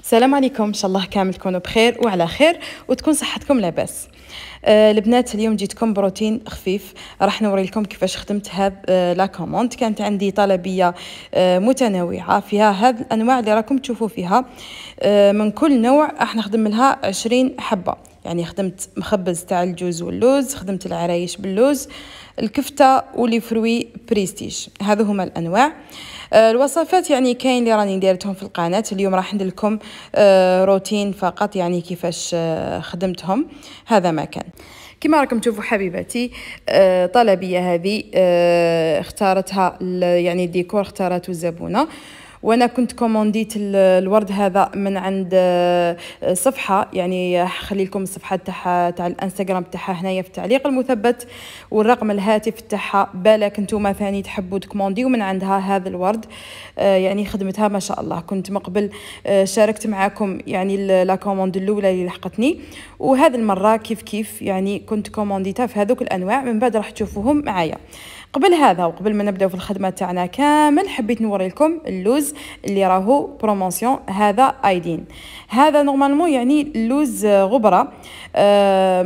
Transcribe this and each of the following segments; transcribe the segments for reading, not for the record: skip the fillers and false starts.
السلام عليكم، ان شاء الله كامل تكونوا بخير وعلى خير وتكون صحتكم لاباس. البنات اليوم جيتكم بروتين خفيف، راح نوري لكم كيفاش خدمت هذا لا كوموند. كانت عندي طلبيه متنوعه فيها هذه الانواع اللي راكم تشوفوا فيها. من كل نوع راح نخدم لها 20 حبه، يعني خدمت مخبز تاع الجوز واللوز، خدمت العرايش باللوز، الكفته ولي فروي بريستيج. هذو هما الانواع. الوصفات يعني كاين اللي راني دايرتهم في القناه. اليوم راح ندير لكم روتين فقط، يعني كيفاش خدمتهم. هذا ما كان كما راكم تشوفوا حبيباتي. طلبيه هذه اختارتها، يعني الديكور اختارته الزبونه، وانا كنت كومونديت الورد هذا من عند صفحه، يعني خلي لكم الصفحه تاع الانستغرام تاعها هنايا في التعليق المثبت، والرقم الهاتف تاعها بالك نتوما ثاني تحبوا تكومونديو من عندها هذا الورد. يعني خدمتها ما شاء الله. كنت مقبل شاركت معاكم يعني لا كوموند الاولى اللي لحقتني، وهذه المره كيف يعني كنت كومونديتها في هذوك الانواع. من بعد راح تشوفوهم معايا. قبل هذا وقبل ما نبداو في الخدمه تاعنا كامل، حبيت نوري لكم اللوز اللي راهو بروموسيون. هذا ايدين، هذا نورمالمون يعني اللوز غبره.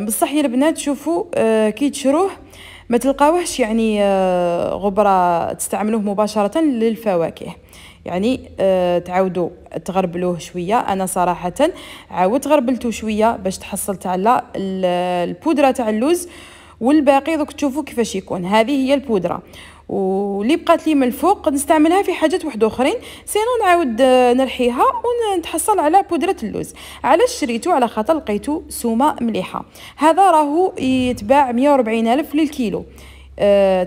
بصح يا البنات شوفوا، كي تشروه ما تلقاوهش يعني غبره تستعملوه مباشره للفواكه، يعني تعاودوا تغربلوه شويه. انا صراحه عاودت غربلته شويه باش تحصلت على البودره تاع اللوز، والباقي دوك تشوفوا كيفاش يكون. هذه هي البودره، واللي بقات لي من الفوق نستعملها في حاجات واحد اخرين، سينو نعاود نرحيها ونتحصل على بودره اللوز. علاش شريته؟ على خاطر لقيته سومه مليحه. هذا راهو يتباع 140 الف للكيلو.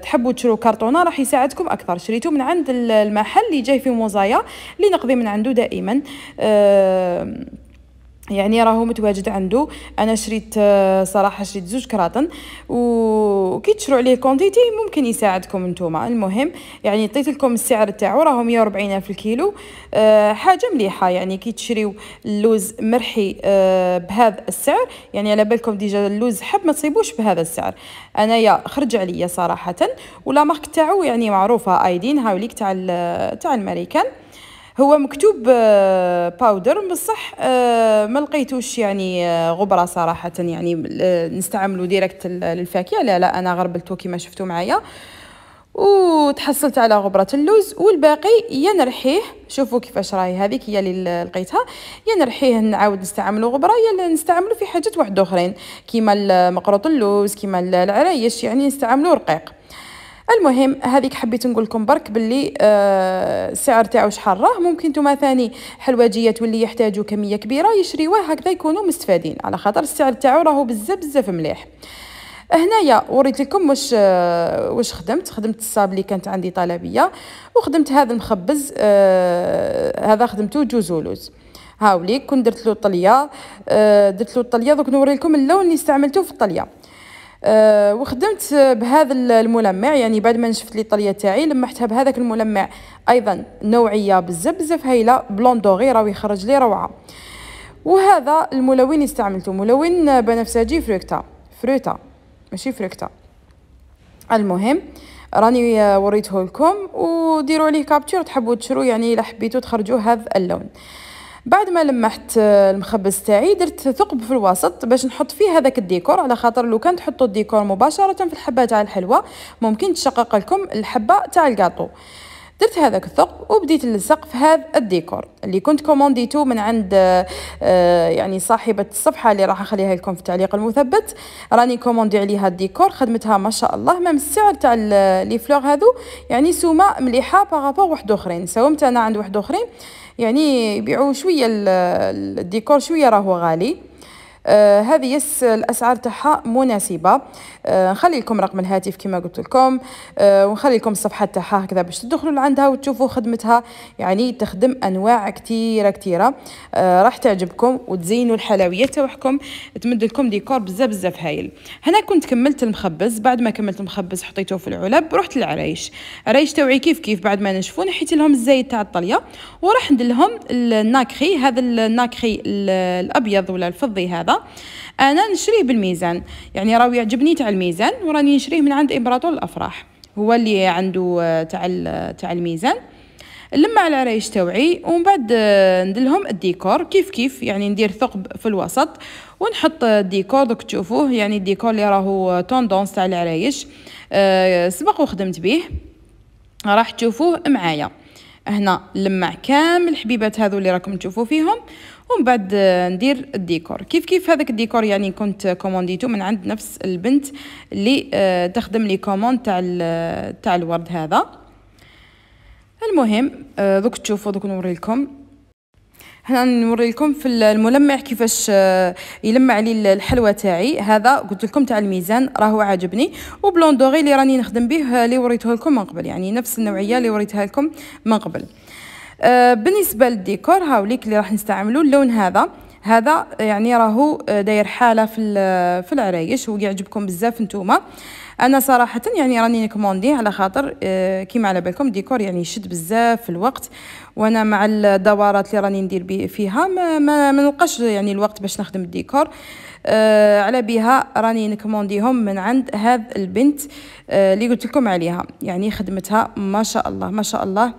تحبوا تشرو كرتونه راح يساعدكم اكثر. شريته من عند المحل اللي جاي في موزايا، اللي نقضي من عنده دائما. يعني راهو متواجد عنده. انا شريت صراحه شريت 2 كراطن، وكي تشرو عليه كونتيتي ممكن يساعدكم نتوما. المهم يعني عطيت لكم السعر تاعو، راهو 140 الف الكيلو. حاجه مليحه يعني كي تشريو اللوز مرحي بهذا السعر، يعني على بالكم ديجا اللوز حب ما تصيبوش بهذا السعر. انايا خرج عليا صراحه. ولا مارك تاعو يعني معروفه، ايدين هاوليك تاع الامريكان. هو مكتوب باودر، بصح ما لقيتوش يعني غبره صراحه، يعني نستعملو ديريكت للفاكهه. لا انا غربلته كيما شفتوا معايا، وتحصلت على غبره اللوز. والباقي يا نرحيه، شوفوا كيفاش راهي هذيك هي اللي لقيتها، يا نرحيه نعاود نستعملو غبره، يا نستعملو في حاجات واحد اخرين كيما مقروط اللوز، كيما العرايش، يعني نستعملو رقيق. المهم هذيك حبيت نقول لكم برك باللي السعر تاعو شحال راه. ممكن نتوما ثاني حلواجيات واللي يحتاجوا كميه كبيره يشريوه هكذا يكونوا مستفادين، على خاطر السعر تاعو راهو بزاف مليح. هنايا وريت لكم واش خدمت الصاب اللي كانت عندي طلبيه، وخدمت هذا المخبز. هذا خدمته جوز ولوز. هاوليك كنت درت له طليه. دوك نوري لكم اللون اللي استعملته في الطليه. وخدمت بهذا الملمع، يعني بعد ما نشفت لي الطليه تاعي لمحتها بهذاك الملمع، ايضا نوعيه بزاف هايله، بلون دوغي راهو يخرج لي روعه. وهذا الملون استعملته ملون بنفسجي فروتا ماشي فريكتا. المهم راني وريته لكم، وديروا عليه كابتشر تحبوا تشرو، يعني الا حبيتوا تخرجوا هذا اللون. بعد ما لمحت المخبز تاعي درت ثقب في الوسط باش نحط فيه هذاك الديكور، على خاطر لو كان تحطوا الديكور مباشره في الحبه تاع الحلوه ممكن تشقق لكم الحبه تاع الكاطو. درت هذاك الثقب وبديت نلصق في هذا الديكور اللي كنت كومونديتو من عند يعني صاحبه الصفحه اللي راح اخليها لكم في التعليق المثبت. راني كوموندي عليها الديكور، خدمتها ما شاء الله. مام السعر تاع لي فلور هذو يعني سومه مليحه بارابور واحد اخرين. ساومت انا عند واحد اخرين يعني يبيعوا شويه الديكور شويه راهو غالي. هذه الاسعار تاعها مناسبه. نخلي لكم رقم الهاتف كما قلت لكم، ونخلي لكم الصفحه تاعها هكذا باش تدخلوا لعندها وتشوفوا خدمتها. يعني تخدم انواع كثيره راح تعجبكم وتزينوا الحلويات تاعكم، تمد لكم ديكور بزاف هايل. هنا كنت كملت المخبز. بعد ما كملت المخبز حطيته في العلب، رحت للعرايش. عرايش تاوعي كيف بعد ما نشفوا نحيت لهم الزيت تاع الطليه، وراح ندير لهم الناكري. هذا الناكري الابيض ولا الفضي هذا انا نشريه بالميزان، يعني راهو يعجبني تاع الميزان، وراني نشريه من عند امبراطور الافراح، هو اللي عنده تاع الميزان. نلمع العرايش تاوعي ومن بعد نديرلهم الديكور كيف يعني ندير ثقب في الوسط ونحط الديكور. دوك تشوفوه يعني الديكور اللي راهو توندونس تاع العرايش سبق وخدمت به، راح تشوفوه معايا هنا. نلمع كامل الحبيبات هذو اللي راكم تشوفوا فيهم ومن بعد ندير الديكور كيف هذاك الديكور يعني كنت كومونديتو من عند نفس البنت اللي تخدم لي كوموند تاع الورد هذا. المهم دوك تشوفوا، دوك نوري لكم هنا، نوري لكم في الملمع كيفاش يلمع لي الحلوى تاعي. هذا قلت لكم تاع الميزان راهو عاجبني، وبلون دوغي اللي راني نخدم به اللي وريته لكم من قبل، يعني نفس النوعيه اللي وريتها لكم من قبل. بالنسبه للديكور هاوليك اللي راح نستعملوا اللون هذا يعني راهو داير حاله في العرايش ويعجبكم بزاف نتوما. انا صراحه يعني راني نكوموندي على خاطر كيما على بالكم ديكور يعني يشد بزاف في الوقت، وانا مع الدورات اللي راني ندير فيها ما نلقاش يعني الوقت باش نخدم الديكور. على بها راني نكومونديهم من عند هذا البنت اللي قلت لكم عليها، يعني خدمتها ما شاء الله ما شاء الله.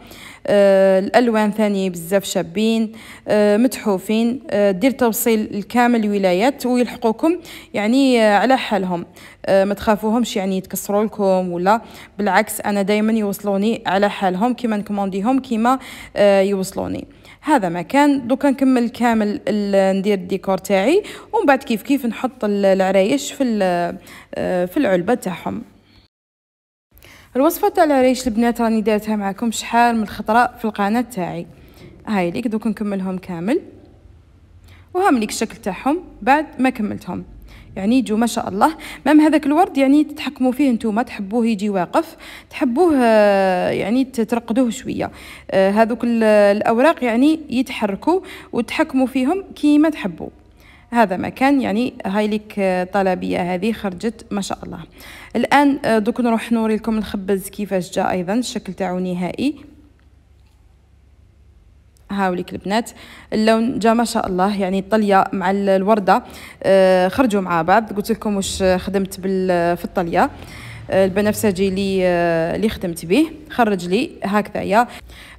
الالوان ثاني بزاف شابين متحوفين، دير توصيل لكامل الولايات ويلحقوكم يعني على حالهم، ما تخافوهمش يعني يتكسروا لكم ولا بالعكس، انا دائما يوصلوني على حالهم كيما نكومونديهم كيما يوصلوني. هذا مكان دوكا نكمل كامل ندير الديكور تاعي ومن بعد كيف نحط العرايش في العلبه تاعهم. الوصفه تاع العرايش البنات راني دارتها معكم شحال من خطره في القناه تاعي. هاي ليك دوك نكملهم كامل وهم ليك الشكل تاعهم بعد ما كملتهم، يعني يجوا ما شاء الله. مام هذاك الورد يعني تتحكموا فيه نتوما، تحبوه يجي واقف، تحبوه يعني ترقدوه شويه، هذوك الاوراق يعني يتحركوا وتحكموا فيهم كيما تحبوا. هذا مكان يعني هاي ليك طلبيه هذه خرجت ما شاء الله. الان دوك نروح نوري لكم الخبز كيفاش جاء ايضا الشكل تاعو نهائي. هاوليك البنات اللون جا ما شاء الله، يعني الطليه مع الورده خرجوا مع بعض. قلت لكم واش خدمت في الطليه البنفسجي اللي خدمت به، خرج لي هكذايا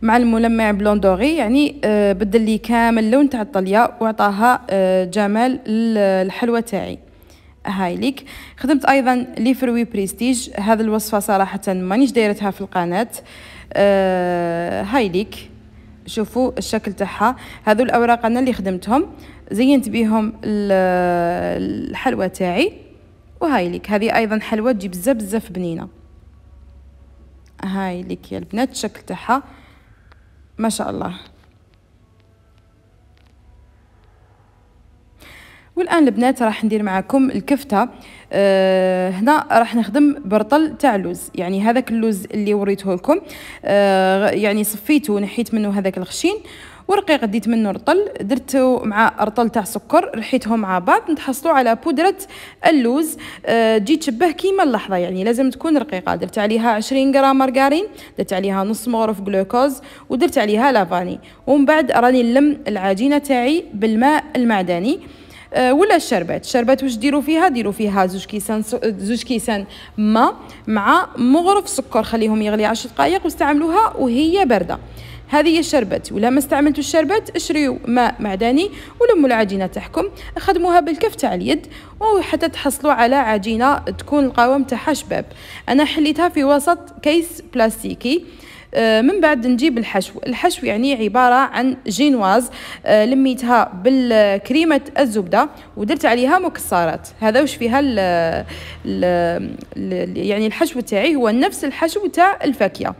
مع الملمع بلون دوري، يعني بدل لي كامل اللون تاع الطليه وعطاها جمال الحلوى تاعي. هاي ليك خدمت ايضا لي فروي بريستيج، هذه الوصفه صراحه مانيش دايرتها في القناه. هاي ليك شوفوا الشكل تاعها، هذو الاوراق انا اللي خدمتهم زينت بيهم الحلوى تاعي. وهاي ليك هذه ايضا حلوه تجي بزاف بنينه. هاي ليك يا البنات الشكل تاعها ما شاء الله. والان البنات راح ندير معكم الكفته. هنا راح نخدم برطل تاع اللوز، يعني هذاك اللوز اللي وريته لكم يعني صفيته ونحيت منه هذاك الخشين ورقيق، ديت منه رطل درته مع رطل تاع سكر، رحيتهم مع بعض نتحصلوا على بودره اللوز تجي تشبه كيما اللحظه، يعني لازم تكون رقيقه. درت عليها 20 غرام مارغرين، درت عليها نص مغرف جلوكوز ودرت عليها لافاني، ومن بعد راني نلم العجينه تاعي بالماء المعدني ولا الشربات واش ديروا فيها زوج كيسان ماء مع مغرف سكر، خليهم يغلي 10 دقائق واستعملوها وهي بارده. هذه هي الشربات. ولا ما استعملتوا الشربات اشريوا ماء معدني ولموا العجينه تاعكم، خدموها بالكف تاع اليد وحتى تحصلوا على عجينه تكون القوام تاعها شباب. انا حليتها في وسط كيس بلاستيكي. من بعد نجيب الحشو يعني عبارة عن جينواز، لميتها بالكريمة الزبدة ودرت عليها مكسرات. هذا وش فيها يعني الحشو تاعي هو نفس الحشو تاع الفاكهة،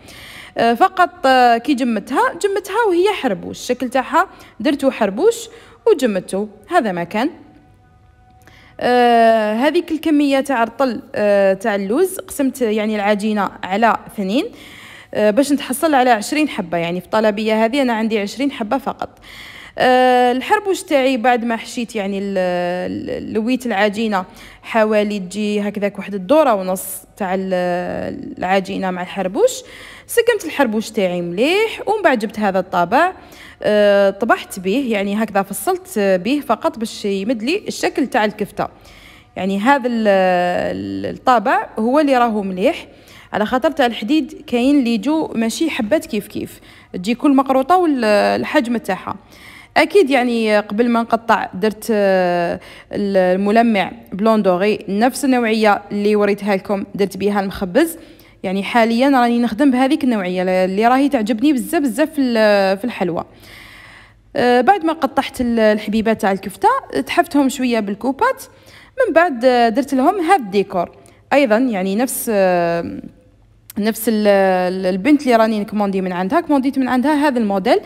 فقط كي جمتها وهي حربوش، الشكل تاعها درتو حربوش وجمته. هذا ما كان. هذيك الكمية تاع الرطل تاع اللوز قسمت يعني العجينة على 2 باش نتحصل على 20 حبة، يعني في الطلبية هذه أنا عندي 20 حبة فقط. الحربوش تاعي بعد ما حشيت يعني لويت العجينة حوالي تجي هكذاك واحد الدورة ونص تاع العجينة مع الحربوش، سكمت الحربوش تاعي مليح ومن بعد جبت هذا الطابع طبحت به، يعني هكذا فصلت به فقط باش يمد لي الشكل تاع الكفتة. يعني هذا الطابع هو اللي راهو مليح. على خاطر تاع الحديد كاين اللي يجو ماشي حبات كيف كيف، تجي كل مقروطه والحجم تاعها. اكيد يعني قبل ما نقطع درت الملمع بلون دوري نفس النوعيه اللي وريتها لكم، درت بها المخبز. يعني حاليا راني نخدم بهذيك النوعيه اللي راهي تعجبني بزاف بزاف في الحلوى. بعد ما قطعت الحبيبات تاع الكفته تحفتهم شويه بالكوبات، من بعد درت لهم هذا الديكور ايضا. يعني نفس البنت اللي راني نكموندي من عندها، كمونديت من عندها هذا الموديل.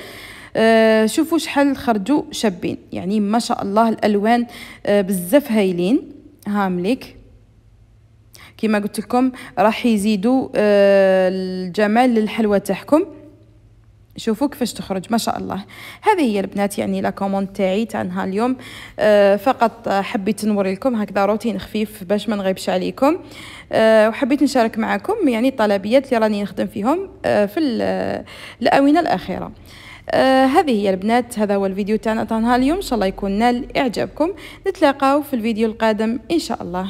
شوفوا شحال خرجوا شابين، يعني ما شاء الله الالوان بزاف هايلين. هامليك كما قلت لكم راح يزيدوا الجمال للحلوى تاعكم. شوفوا كيفاش تخرج ما شاء الله. هذه هي البنات يعني لا كوموند تاعي تاع نهار اليوم. فقط حبيت نوري لكم هكذا روتين خفيف باش ما نغيبش عليكم. وحبيت نشارك معكم يعني الطلبيات اللي راني نخدم فيهم في الاونه الاخيره. هذه هي البنات، هذا هو الفيديو تاعنا تاع نهار اليوم، ان شاء الله يكون نال اعجابكم. نتلاقاو في الفيديو القادم ان شاء الله.